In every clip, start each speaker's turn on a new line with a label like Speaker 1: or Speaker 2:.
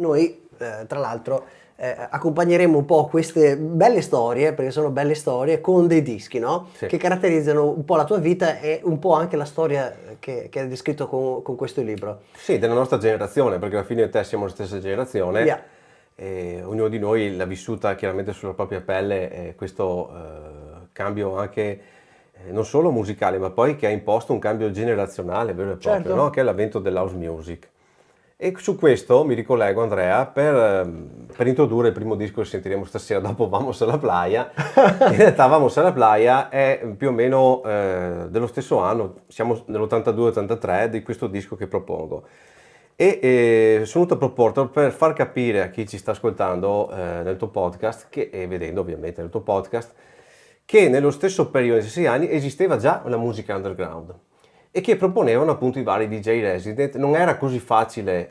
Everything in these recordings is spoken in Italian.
Speaker 1: Noi, tra l'altro, accompagneremo un po' queste belle storie, perché sono belle storie, con dei dischi, no?
Speaker 2: Sì.
Speaker 1: Che caratterizzano un po' la tua vita e un po' anche la storia che hai descritto con questo libro.
Speaker 2: Sì, della nostra generazione, perché alla fine io e te siamo la stessa generazione,
Speaker 1: Yeah.
Speaker 2: e ognuno di noi l'ha vissuta chiaramente sulla propria pelle, questo cambio anche non solo musicale, ma poi che ha imposto un cambio generazionale vero e proprio,
Speaker 1: Certo.
Speaker 2: no? Che è l'avvento dell'house music. E su questo mi ricollego, Andrea, per introdurre il primo disco che sentiremo stasera dopo Vamos alla Playa. In realtà Vamos alla Playa è più o meno dello stesso anno, siamo nell'82-83 di questo disco che propongo. E sono venuto a proporlo per far capire a chi ci sta ascoltando nel tuo podcast, e vedendo ovviamente nel tuo podcast, che nello stesso periodo, nei 6 anni, esisteva già la musica underground e che proponevano appunto i vari DJ resident. Non era così facile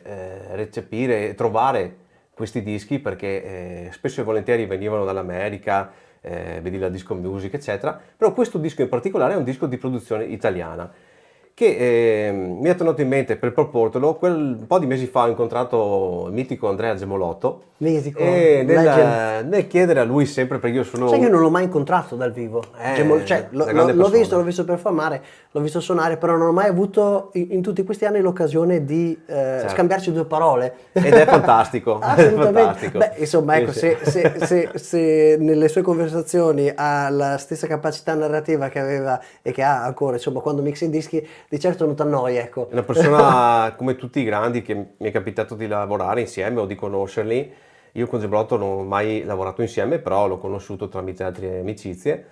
Speaker 2: recepire e trovare questi dischi perché spesso e volentieri venivano dall'America, vedi la disco music eccetera, però questo disco in particolare è un disco di produzione italiana che mi è tornato in mente per proportelo. Un po' di mesi fa ho incontrato il mitico Andrea Gemolotto
Speaker 1: Mitico,
Speaker 2: e
Speaker 1: legend.
Speaker 2: nel chiedere a lui sempre, perché io sono...
Speaker 1: Sai che non l'ho mai incontrato dal vivo. Cioè,
Speaker 2: una grande
Speaker 1: l'ho
Speaker 2: persona.
Speaker 1: visto performare, l'ho visto suonare, però non ho mai avuto in tutti questi anni l'occasione di scambiarci due parole.
Speaker 2: Ed è fantastico.
Speaker 1: Assolutamente.
Speaker 2: È fantastico.
Speaker 1: Beh, insomma, ecco,
Speaker 2: Sì, sì.
Speaker 1: se nelle sue conversazioni ha la stessa capacità narrativa che aveva e che ha ancora, insomma, quando mixa i dischi, di certo non ti annoi, ecco.
Speaker 2: È una persona come tutti i grandi che mi è capitato di lavorare insieme o di conoscerli. Io con Gemolotto non ho mai lavorato insieme, però l'ho conosciuto tramite altre amicizie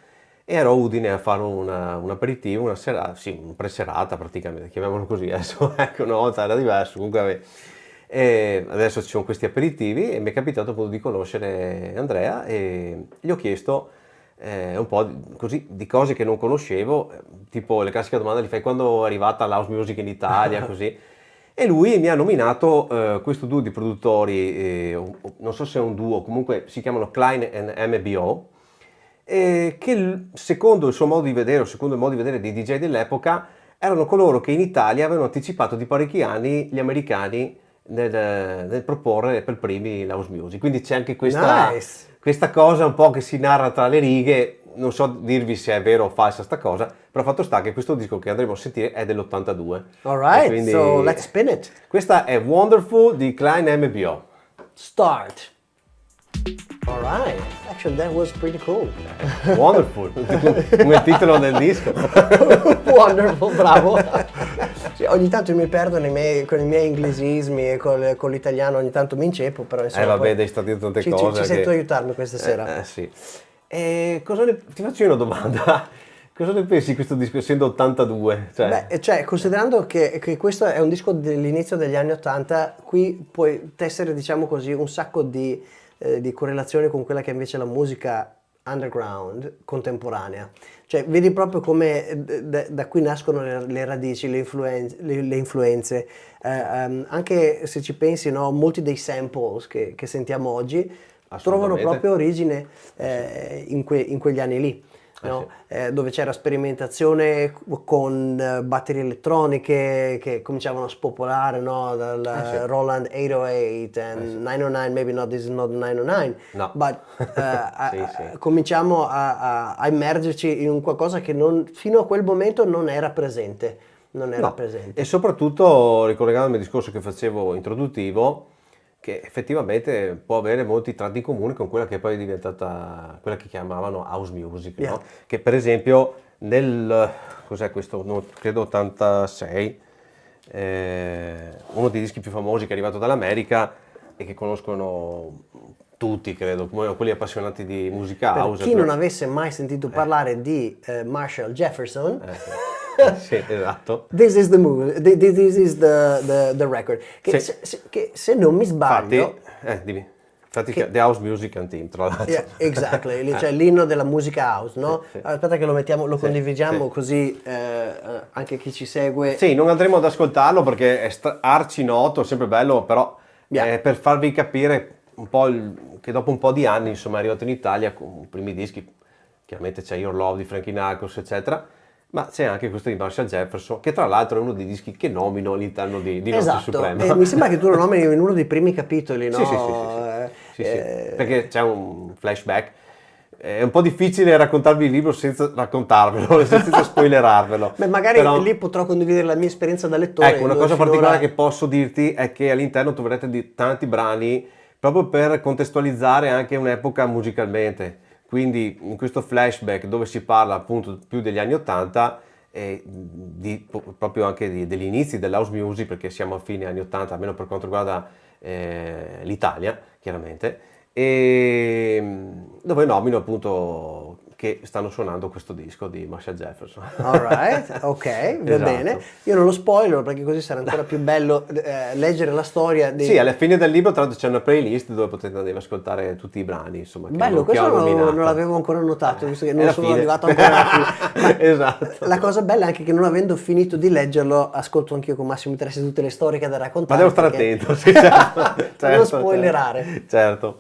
Speaker 2: e ero a Udine a fare un aperitivo, una serata, sì, un preserata praticamente, chiamiamolo così, adesso ecco, una volta era diverso, comunque vabbè. E adesso ci sono questi aperitivi e mi è capitato appunto di conoscere Andrea e gli ho chiesto un po' così di cose che non conoscevo, tipo le classiche domande li fai quando è arrivata l'house music in Italia, così. E lui mi ha nominato questo duo di produttori, non so se è un duo, comunque si chiamano Klein and MBO, che secondo il suo modo di vedere, o secondo il modo di vedere dei DJ dell'epoca, erano coloro che in Italia avevano anticipato di parecchi anni gli americani nel proporre per primi l'house music. Quindi c'è anche questa cosa un po' che si narra tra le righe. Non so dirvi se è vero o falsa sta cosa, però fatto sta che questo disco che andremo a sentire è dell'82.
Speaker 1: Alright,
Speaker 2: quindi
Speaker 1: so let's spin it.
Speaker 2: questa è Wonderful di Klein MBO.
Speaker 1: Start. Alright, actually that was pretty cool.
Speaker 2: Wonderful, come il titolo del disco.
Speaker 1: Wonderful, bravo. Sì, ogni tanto mi perdo con i miei inglesismi e con l'italiano, ogni tanto mi inceppo, però insomma...
Speaker 2: Vabbè,
Speaker 1: poi
Speaker 2: devi stare tante
Speaker 1: ci
Speaker 2: cose.
Speaker 1: sei tu a aiutarmi questa sera.
Speaker 2: Sì. Ti faccio io una domanda. Cosa ne pensi di questo disco, essendo 82?
Speaker 1: Beh, considerando che questo è un disco dell'inizio degli anni 80, qui puoi tessere, diciamo così, un sacco di correlazioni con quella che è invece la musica underground contemporanea. Cioè, vedi proprio come da qui nascono le radici, le influenze. Anche se ci pensi, no, molti dei samples che sentiamo oggi trovano proprio origine in quegli anni lì. No? Dove c'era sperimentazione con batterie elettroniche che cominciavano a spopolare, no? Dal Roland 808 and 909, maybe not, this is not 909,
Speaker 2: no.
Speaker 1: But cominciamo a immergerci in un qualcosa che fino a quel momento non era presente.
Speaker 2: E soprattutto, ricollegandomi al discorso che facevo introduttivo, che effettivamente può avere molti tratti in comune con quella che poi è diventata quella che chiamavano house music, no? Che per esempio cos'è questo, no, credo 86, uno dei dischi più famosi che è arrivato dall'America e che conoscono tutti, credo, come quelli appassionati di musica house.
Speaker 1: Per chi non avesse mai sentito parlare di Marshall Jefferson,
Speaker 2: sì, esatto.
Speaker 1: This is the movie, this is the record. Che se non mi sbaglio...
Speaker 2: Infatti The House Music Anthem, tra l'altro.
Speaker 1: Yeah, exactly, cioè l'inno della musica house, no? Sì. Aspetta che lo condividiamo così anche chi ci segue...
Speaker 2: Sì, non andremo ad ascoltarlo perché è arci noto, è sempre bello, però per farvi capire un po' che dopo un po' di anni, insomma, è arrivato in Italia con i primi dischi, chiaramente c'è Your Love di Frankie Knuckles, eccetera, Ma c'è anche questo di Marshall Jefferson, che tra l'altro è uno dei dischi che nomino all'interno di Notte
Speaker 1: Esatto,
Speaker 2: Suprema.
Speaker 1: mi sembra che tu lo nomini in uno dei primi capitoli, no?
Speaker 2: Sì, sì, sì, sì, sì. Sì, sì. Perché c'è un flashback. È un po' difficile raccontarvi il libro senza raccontarvelo, senza spoilerarvelo.
Speaker 1: Beh, magari
Speaker 2: Però,
Speaker 1: lì potrò condividere la mia esperienza da lettore.
Speaker 2: ecco, una
Speaker 1: dove
Speaker 2: cosa
Speaker 1: finora-
Speaker 2: particolare che posso dirti è che all'interno troverete tanti brani proprio per contestualizzare anche un'epoca musicalmente. Quindi in questo flashback dove si parla appunto più degli anni 80 e proprio anche degli inizi dell'house music, perché siamo a fine anni 80, almeno per quanto riguarda l'Italia, chiaramente, e dove nomino appunto che stanno suonando questo disco di Marshall Jefferson.
Speaker 1: Alright, ok, va
Speaker 2: Esatto.
Speaker 1: bene. Io non lo spoiler perché così sarà ancora più bello leggere la storia dei...
Speaker 2: Sì, alla fine del libro tra l'altro c'è una playlist dove potete andare ad ascoltare tutti i brani, insomma,
Speaker 1: Bello,
Speaker 2: che
Speaker 1: questo
Speaker 2: ho nominato.
Speaker 1: non l'avevo ancora notato, visto che
Speaker 2: È
Speaker 1: non
Speaker 2: la
Speaker 1: sono
Speaker 2: fine.
Speaker 1: arrivato ancora alla fine. Ma
Speaker 2: Esatto.
Speaker 1: la cosa bella è anche che non avendo finito di leggerlo, ascolto anch'io con massimo interesse tutte le storie che ha da
Speaker 2: Ma
Speaker 1: raccontare.
Speaker 2: devo stare
Speaker 1: perché-
Speaker 2: attento, sì, certo,
Speaker 1: Per non
Speaker 2: certo,
Speaker 1: spoilerare.
Speaker 2: certo.